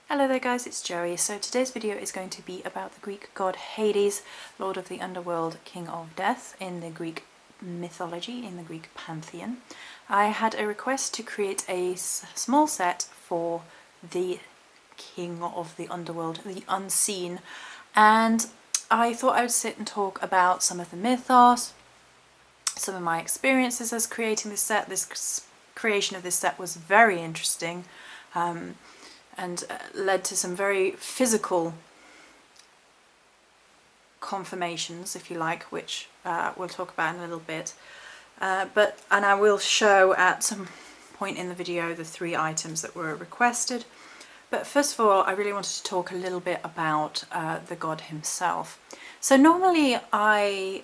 Hello there guys, it's Joey. So today's video is going to be about the Greek god Hades, lord of the underworld, king of death in the Greek mythology, in the Greek pantheon. I had a request to create a small set for the king of the underworld, the unseen, and I thought I would sit and talk about some of the mythos, some of my experiences as creating this set. This creation of this set was very interesting. And led to some very physical confirmations, if you like, which we'll talk about in a little bit. And I will show at some point in the video the 3 items that were requested. But first of all, I really wanted to talk a little bit about the god himself. So normally I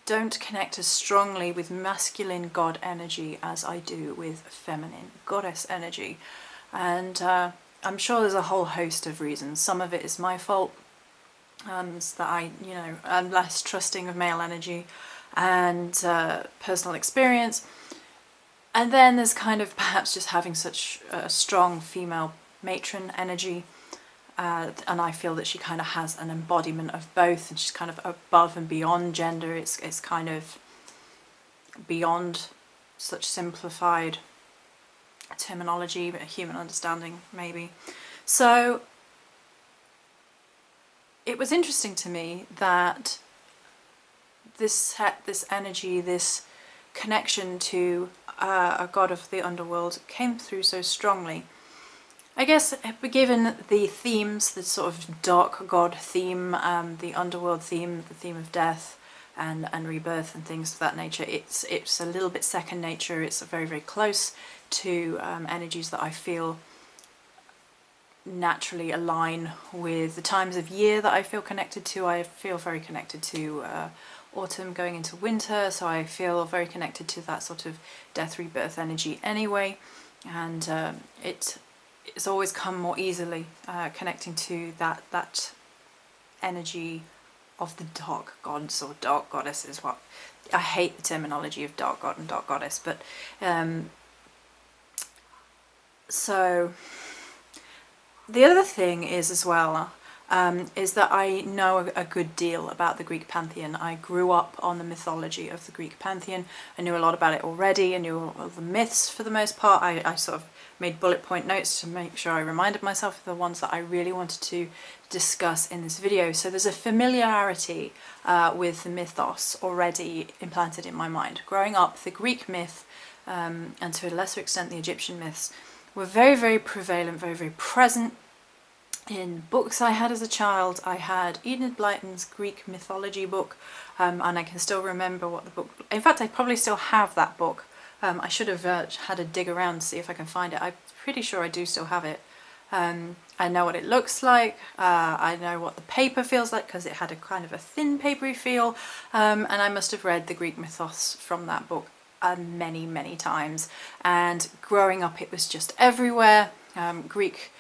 don't connect as strongly with masculine god energy as I do with feminine goddess energy. And I'm sure there's a whole host of reasons. Some of it is my fault, that I'm less trusting of male energy and personal experience. And then there's kind of perhaps just having such a strong female matron energy. And I feel that she kind of has an embodiment of both, and she's kind of above and beyond gender. It's kind of beyond such simplified terminology, but a human understanding maybe. So it was interesting to me that this energy, this connection to a god of the underworld came through so strongly. I guess given the themes, the sort of dark god theme, the underworld theme, the theme of death and rebirth and things of that nature, it's a little bit second nature. It's very, very close to energies that I feel naturally align with the times of year that I feel connected to. I feel very connected to autumn going into winter, so I feel very connected to that sort of death rebirth energy anyway, and it's always come more easily connecting to that energy of the dark gods or dark goddesses. What I hate the terminology of dark god and dark goddess, but so the other thing is as well is that I know a good deal about the Greek pantheon. I grew up on the mythology of the Greek pantheon. I knew a lot about it already. I knew all the myths for the most part. I sort of made bullet point notes to make sure I reminded myself of the ones that I really wanted to discuss in this video. So there's a familiarity with the mythos already implanted in my mind. Growing up, the Greek myth, and to a lesser extent the Egyptian myths, were very, very prevalent, very, very present in books I had as a child. I had Enid Blyton's Greek mythology book, and I can still remember what the book... In fact, I probably still have that book. I should have had a dig around to see if I can find it. I'm pretty sure I do still have it. I know what it looks like. I know what the paper feels like because it had a kind of a thin papery feel, and I must have read the Greek mythos from that book many, many times. And growing up, it was just everywhere. Greek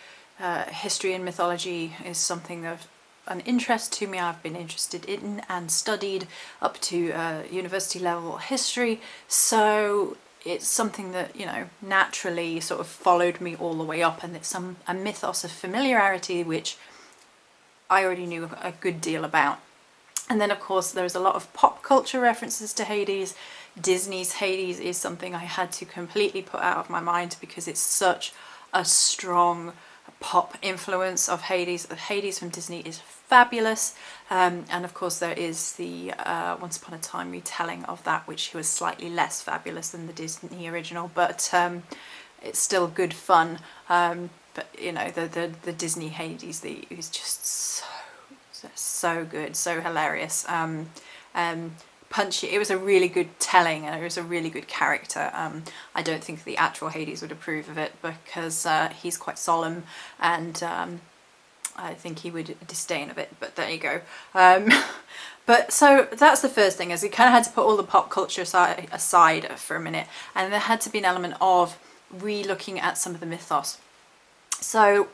history and mythology is something of an interest to me. I've been interested in and studied up to university level history, so it's something that, you know, naturally sort of followed me all the way up, and it's a mythos of familiarity which I already knew a good deal about. And then of course there's a lot of pop culture references to Hades. Disney's Hades is something I had to completely put out of my mind because it's such a strong pop influence of Hades. Hades from Disney is fabulous, and of course there is the Once Upon a Time retelling of that, which was slightly less fabulous than the Disney original, but it's still good fun. But you know, the Disney Hades is just so good, so hilarious, punchy. It was a really good telling, and it was a really good character. I don't think the actual Hades would approve of it because he's quite solemn, and I think he would disdain of it, but there you go. But so that's the first thing, is we kind of had to put all the pop culture aside for a minute, and there had to be an element of re-looking at some of the mythos. So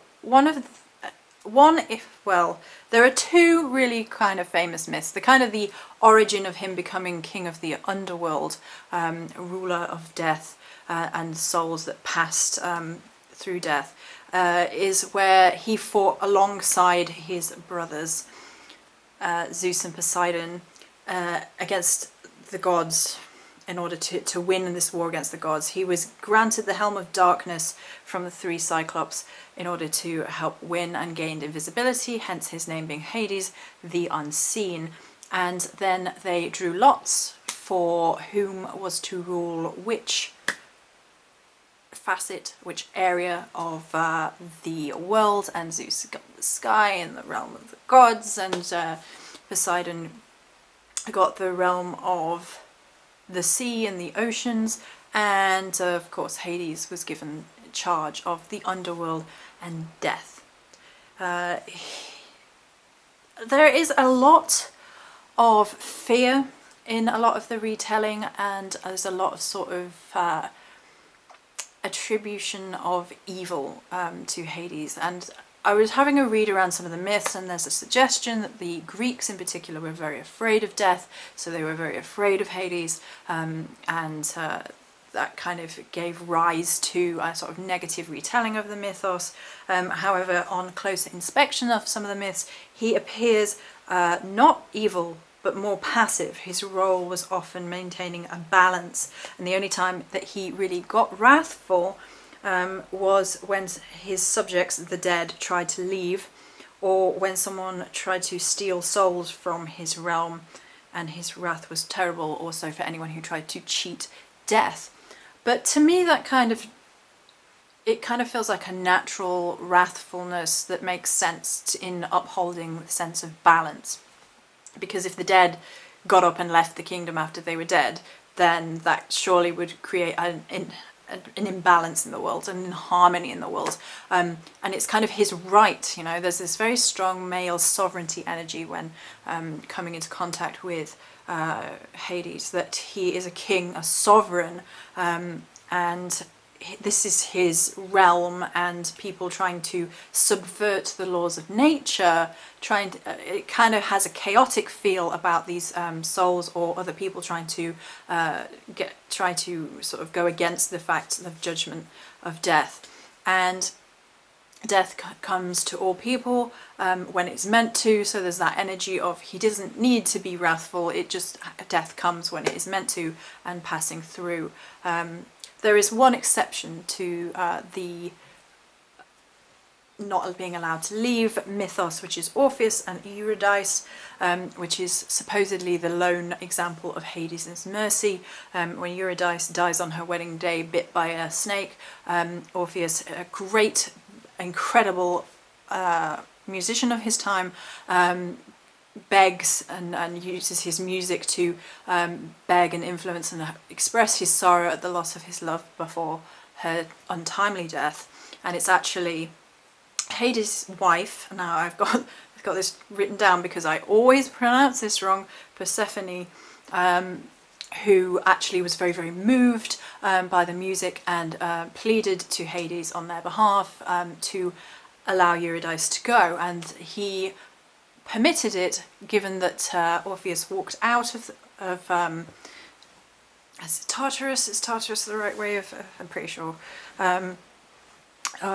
there are 2 really kind of famous myths. The kind of the origin of him becoming king of the underworld, ruler of death and souls that passed through death. is where he fought alongside his brothers, Zeus and Poseidon, against the gods in order to win this war against the gods. He was granted the Helm of Darkness from the three Cyclops in order to help win, and gained invisibility, hence his name being Hades, the Unseen. And then they drew lots for whom was to rule which facet, which area of the world, and Zeus got the sky and the realm of the gods, and Poseidon got the realm of the sea and the oceans, and of course Hades was given charge of the underworld and death. There is a lot of fear in a lot of the retelling, and there's a lot of sort of attribution of evil to Hades. And I was having a read around some of the myths, and there's a suggestion that the Greeks in particular were very afraid of death, so they were very afraid of Hades, and that kind of gave rise to a sort of negative retelling of the mythos. However, on closer inspection of some of the myths, he appears not evil, but more passive. His role was often maintaining a balance, and the only time that he really got wrathful was when his subjects, the dead, tried to leave, or when someone tried to steal souls from his realm, and his wrath was terrible also for anyone who tried to cheat death. But to me, it kind of feels like a natural wrathfulness that makes sense in upholding the sense of balance. Because if the dead got up and left the kingdom after they were dead, then that surely would create an imbalance in the world, an inharmony in the world. And it's kind of his right, you know, there's this very strong male sovereignty energy when coming into contact with Hades, that he is a king, a sovereign, and this is his realm, and people trying to subvert the laws of nature, it kind of has a chaotic feel about these souls or other people trying to sort of go against the fact of judgment of death. And death comes to all people when it's meant to, so there's that energy of he doesn't need to be wrathful, it just, death comes when it is meant to and passing through. There is one exception to the not being allowed to leave mythos, which is Orpheus and Eurydice, which is supposedly the lone example of Hades' mercy. When Eurydice dies on her wedding day, bit by a snake, Orpheus, a great, incredible musician of his time, begs and uses his music to beg and influence and express his sorrow at the loss of his love before her untimely death. And it's actually Hades' wife, now I've got this written down because I always pronounce this wrong, Persephone, who actually was very, very moved by the music and pleaded to Hades on their behalf to allow Eurydice to go, and he permitted it, given that Orpheus walked out of is Tartarus? Is Tartarus the right way of? I'm pretty sure.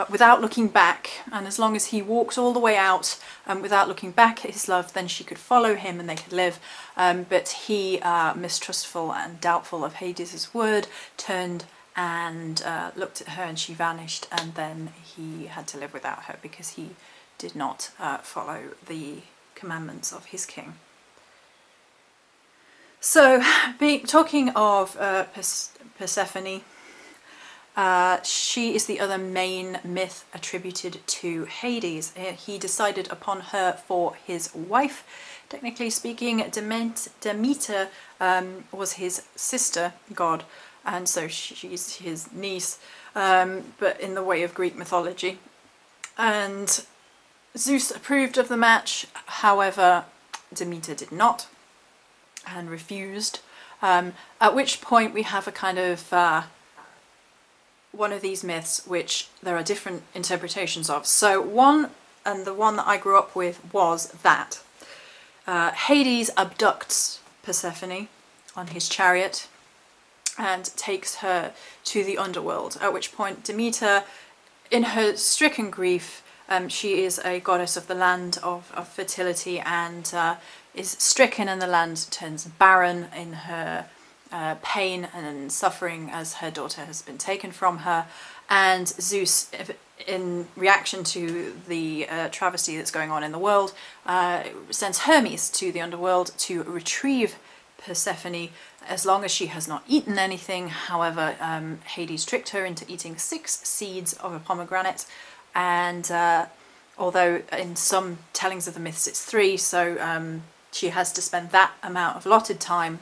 Without looking back, and as long as he walked all the way out without looking back at his love, then she could follow him and they could live. But he, mistrustful and doubtful of Hades' word, turned and looked at her, and she vanished, and then he had to live without her because he did not follow the commandments of his king. So, talking of Persephone, she is the other main myth attributed to Hades. He decided upon her for his wife. Technically speaking, Demeter was his sister god, and so she's his niece, but in the way of Greek mythology. And Zeus approved of the match, however, Demeter did not and refused, at which point we have a kind of one of these myths which there are different interpretations of. So one, and the one that I grew up with, was that Hades abducts Persephone on his chariot and takes her to the underworld, at which point Demeter in her stricken grief, she is a goddess of the land of fertility, and is stricken, and the land turns barren in her pain and suffering as her daughter has been taken from her. And Zeus, in reaction to the travesty that's going on in the world, sends Hermes to the underworld to retrieve Persephone, as long as she has not eaten anything. However, Hades tricked her into eating 6 seeds of a pomegranate, and although in some tellings of the myths it's 3, so she has to spend that amount of allotted time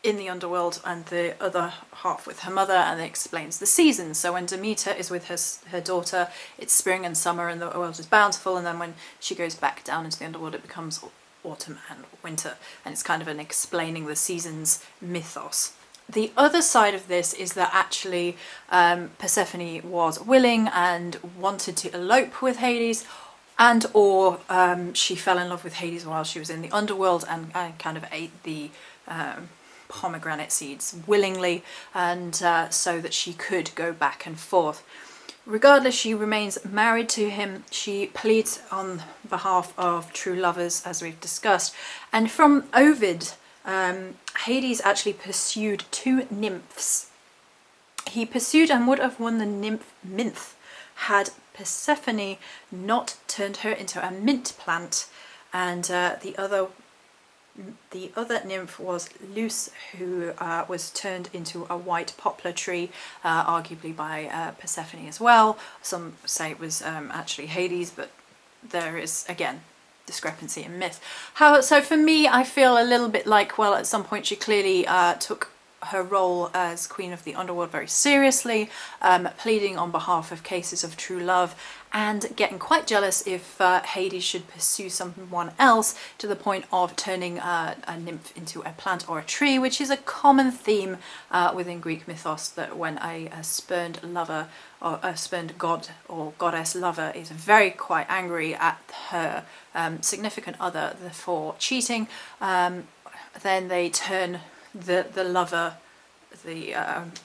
in the underworld and the other half with her mother, and it explains the seasons. So when Demeter is with her daughter, it's spring and summer and the world is bountiful, and then when she goes back down into the underworld it becomes autumn and winter, and it's kind of an explaining the seasons mythos. The other side of this is that actually Persephone was willing and wanted to elope with Hades, and or she fell in love with Hades while she was in the underworld and kind of ate the pomegranate seeds willingly, and so that she could go back and forth. Regardless, she remains married to him. She pleads on behalf of true lovers, as we've discussed. And from Ovid, Hades actually pursued 2 nymphs. He pursued and would have won the nymph Minth had Persephone not turned her into a mint plant, and the other nymph was Luce, who was turned into a white poplar tree, arguably by Persephone as well. Some say it was actually Hades, but there is, again, discrepancy in myth. So for me, I feel a little bit like, well, at some point she clearly took her role as Queen of the Underworld very seriously, pleading on behalf of cases of true love, and getting quite jealous if Hades should pursue someone else, to the point of turning a nymph into a plant or a tree, which is a common theme within Greek mythos, that when a spurned lover or a spurned god or goddess lover is very quite angry at her significant other for cheating, then they turn the lover,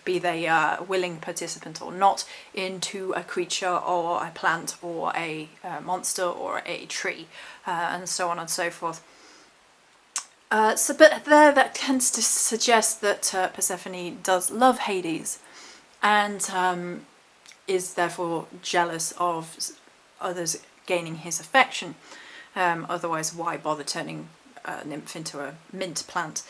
be they willing participant or not, into a creature or a plant or a monster or a tree, and so on and so forth. But there, that tends to suggest that Persephone does love Hades, and is therefore jealous of others gaining his affection. Otherwise, why bother turning a nymph into a mint plant?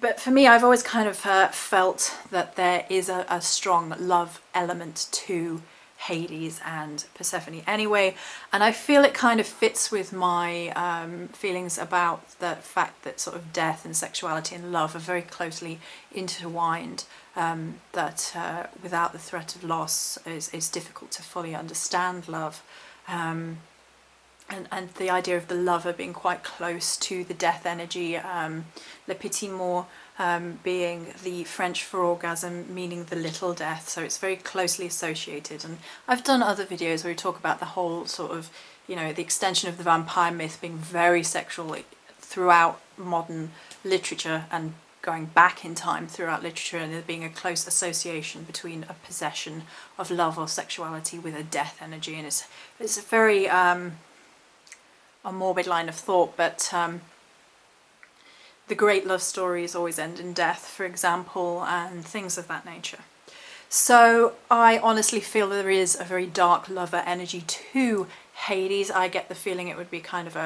But for me, I've always kind of felt that there is a strong love element to Hades and Persephone anyway, and I feel it kind of fits with my feelings about the fact that sort of death and sexuality and love are very closely intertwined, that without the threat of loss it's difficult to fully understand love. And the idea of the lover being quite close to the death energy, le petit mort being the French for orgasm, meaning the little death, so it's very closely associated. And I've done other videos where we talk about the whole sort of, you know, the extension of the vampire myth being very sexual throughout modern literature, and going back in time throughout literature, and there being a close association between a possession of love or sexuality with a death energy. And it's a very a morbid line of thought, but the great love stories always end in death, for example, and things of that nature. So I honestly feel there is a very dark lover energy to Hades. I get the feeling it would be kind of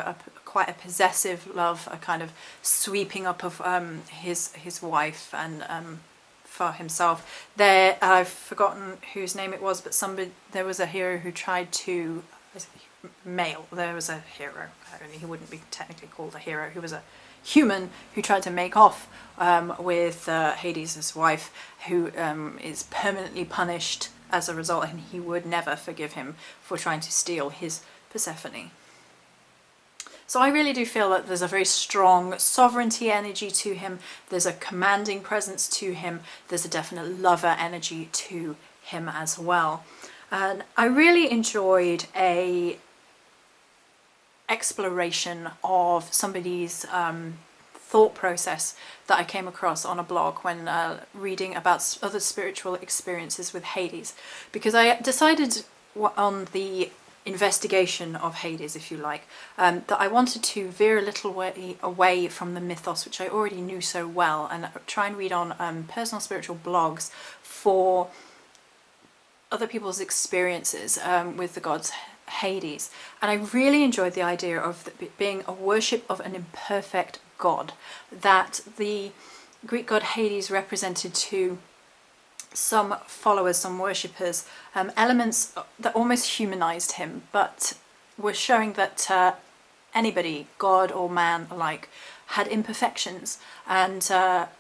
quite a possessive love, a kind of sweeping up of his wife and for himself. I've forgotten whose name it was, but there was a hero who tried to there was a hero, he wouldn't be technically called a hero, he was a human who tried to make off with Hades' wife, who is permanently punished as a result, and he would never forgive him for trying to steal his Persephone. So I really do feel that there's a very strong sovereignty energy to him, there's a commanding presence to him, there's a definite lover energy to him as well. And I really enjoyed a exploration of somebody's thought process that I came across on a blog when reading about other spiritual experiences with Hades, because I decided on the investigation of Hades, if you like, that I wanted to veer a little way away from the mythos, which I already knew so well, and try and read on personal spiritual blogs for other people's experiences with the gods Hades. And I really enjoyed the idea of it being a worship of an imperfect god, that the Greek god Hades represented to some followers, some worshippers, elements that almost humanized him, but were showing that anybody, god or man alike, had imperfections and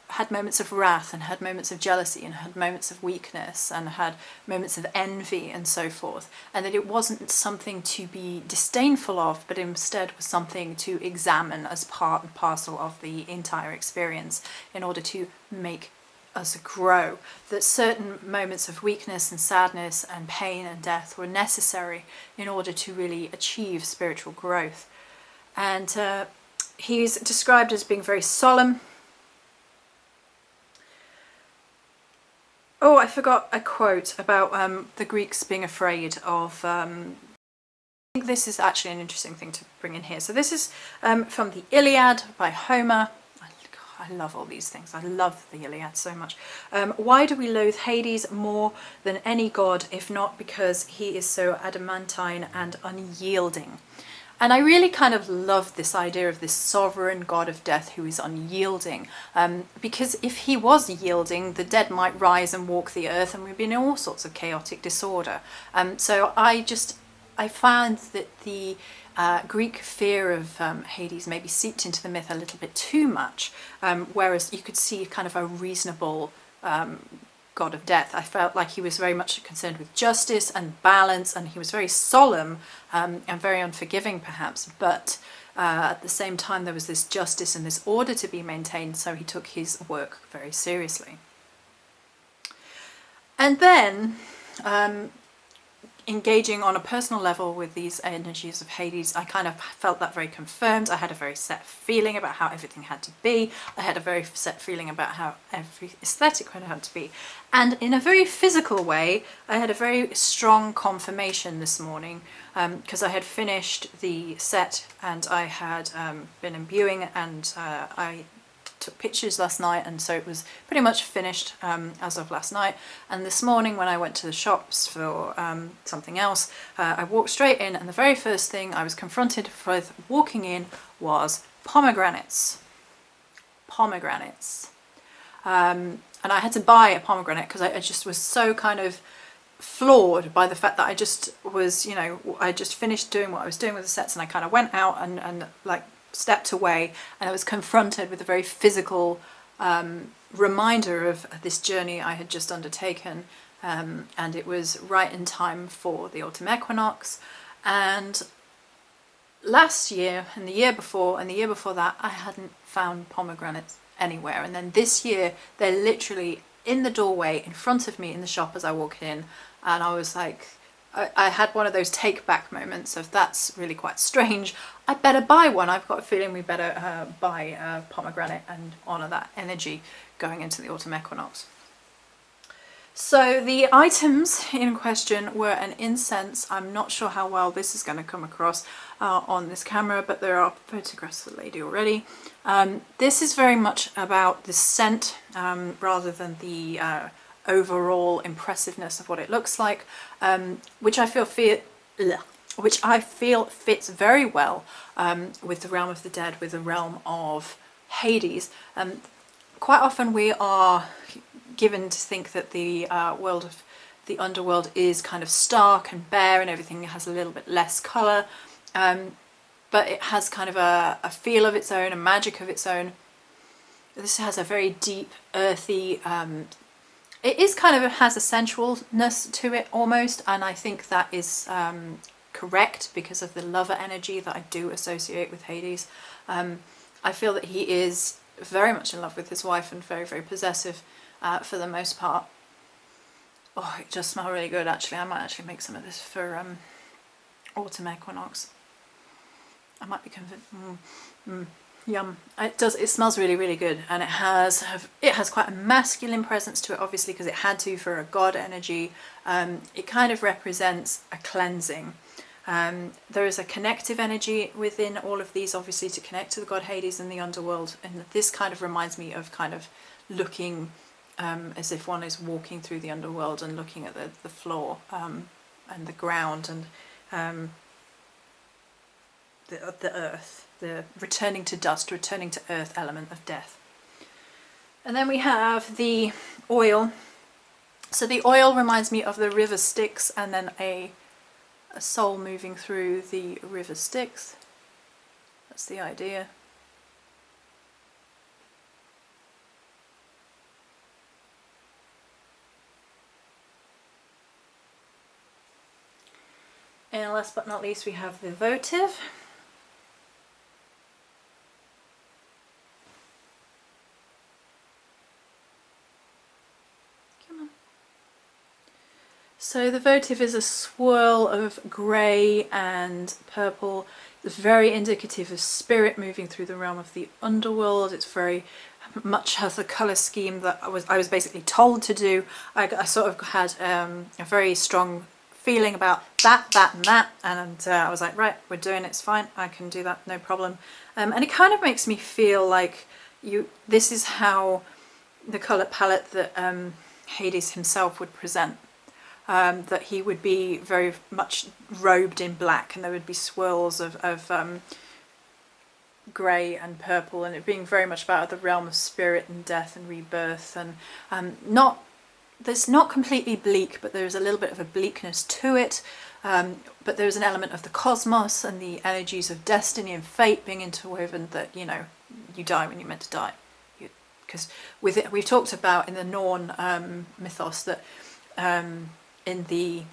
had moments of wrath and had moments of jealousy and had moments of weakness and had moments of envy and so forth, and that it wasn't something to be disdainful of, but instead was something to examine as part and parcel of the entire experience in order to make us grow, that certain moments of weakness and sadness and pain and death were necessary in order to really achieve spiritual growth. And he's described as being very solemn. Oh, I forgot a quote about the Greeks being afraid of... I think this is actually an interesting thing to bring in here. So this is from the Iliad by Homer. I love all these things. I love the Iliad so much. Why do we loathe Hades more than any god, if not because he is so adamantine and unyielding? And I really kind of love this idea of this sovereign god of death who is unyielding, because if he was yielding, the dead might rise and walk the earth and we'd be in all sorts of chaotic disorder. So I found that the Greek fear of Hades maybe seeped into the myth a little bit too much, whereas you could see kind of a reasonable god of death. I felt like he was very much concerned with justice and balance, and he was very solemn and very unforgiving perhaps, but at the same time there was this justice and this order to be maintained, so he took his work very seriously. And then engaging on a personal level with these energies of Hades, I kind of felt that very confirmed. I had a very set feeling about how everything had to be. I had a very set feeling about how every aesthetic had to be. And in a very physical way, I had a very strong confirmation this morning, because I had finished the set and I had been imbuing, and I took pictures last night, and so it was pretty much finished as of last night. And this morning when I went to the shops for something else, I walked straight in, and the very first thing I was confronted with walking in was pomegranates. And I had to buy a pomegranate because I just was so kind of floored by the fact that I just was, I just finished doing what I was doing with the sets, and I kind of went out and like stepped away, and I was confronted with a very physical reminder of this journey I had just undertaken, and it was right in time for the autumn equinox. And last year and the year before and the year before that, I hadn't found pomegranates anywhere, and then this year they're literally in the doorway in front of me in the shop as I walk in, and I was like, I had one of those take back moments of, that's really quite strange, I better buy one. I've got a feeling we better buy a pomegranate and honour that energy going into the autumn equinox. So the items in question were an incense. I'm not sure how well this is going to come across on this camera, but there are photographs of the lady already. This is very much about the scent rather than the overall impressiveness of what it looks like, which I feel fits very well with the realm of the dead, with the realm of Hades. Quite often we are given to think that the world of the underworld is kind of stark and bare and everything has a little bit less colour, but it has kind of a feel of its own, a magic of its own. This has a very deep, earthy, it is kind of, has a sensualness to it almost, and I think that is correct because of the lover energy that I do associate with Hades. I feel that he is very much in love with his wife and very, very possessive for the most part. Oh, it just smells really good actually. I might actually make some of this for autumn equinox. I might be convinced. Yum. It does. It smells really, really good, and it has quite a masculine presence to it, obviously, because it had to for a god energy. It kind of represents a cleansing. There is a connective energy within all of these, obviously, to connect to the god Hades and the underworld, and this kind of reminds me of kind of looking as if one is walking through the underworld and looking at the floor and the ground and the earth, the returning to dust, returning to earth element of death. And then we have the oil. So the oil reminds me of the river Styx, and then a soul moving through the river Styx. That's the idea. And last but not least, we have the votive. So the votive is a swirl of grey and purple. It's very indicative of spirit moving through the realm of the underworld. It's very much has the colour scheme that I was basically told to do. I sort of had a very strong feeling about that, and I was like, right, we're doing it, it's fine, I can do that, no problem. And it kind of makes me feel like this is how the colour palette that Hades himself would present. That he would be very much robed in black, and there would be swirls of grey and purple, and it being very much about the realm of spirit and death and rebirth, and there's not completely bleak, but there's a little bit of a bleakness to it, but there's an element of the cosmos and the energies of destiny and fate being interwoven, that, you know, you die when you're meant to die. Because we've talked about in the Norn mythos that in the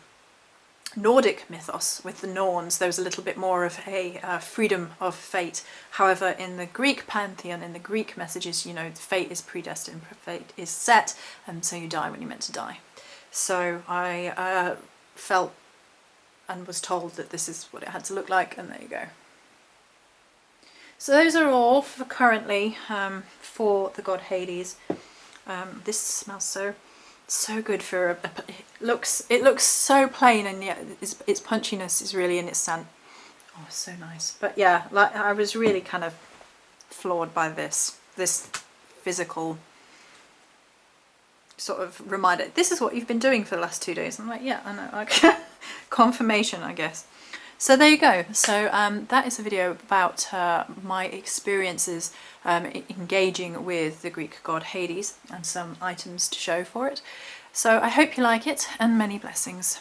Nordic mythos with the Norns, there's a little bit more of a freedom of fate. However, in the Greek pantheon, in the Greek messages, you know, fate is predestined, fate is set, and so you die when you're meant to die. So I felt and was told that this is what it had to look like, and there you go. So those are all for currently for the god Hades. This smells so good for it looks so plain, and yet its punchiness is really in its scent. Oh, so nice. But yeah, like, I was really kind of floored by this physical sort of reminder. This is what you've been doing for the last 2 days. I'm like, yeah, I know, like, confirmation, I guess. So there you go. So that is a video about my experiences engaging with the Greek god Hades, and some items to show for it. So I hope you like it, and many blessings.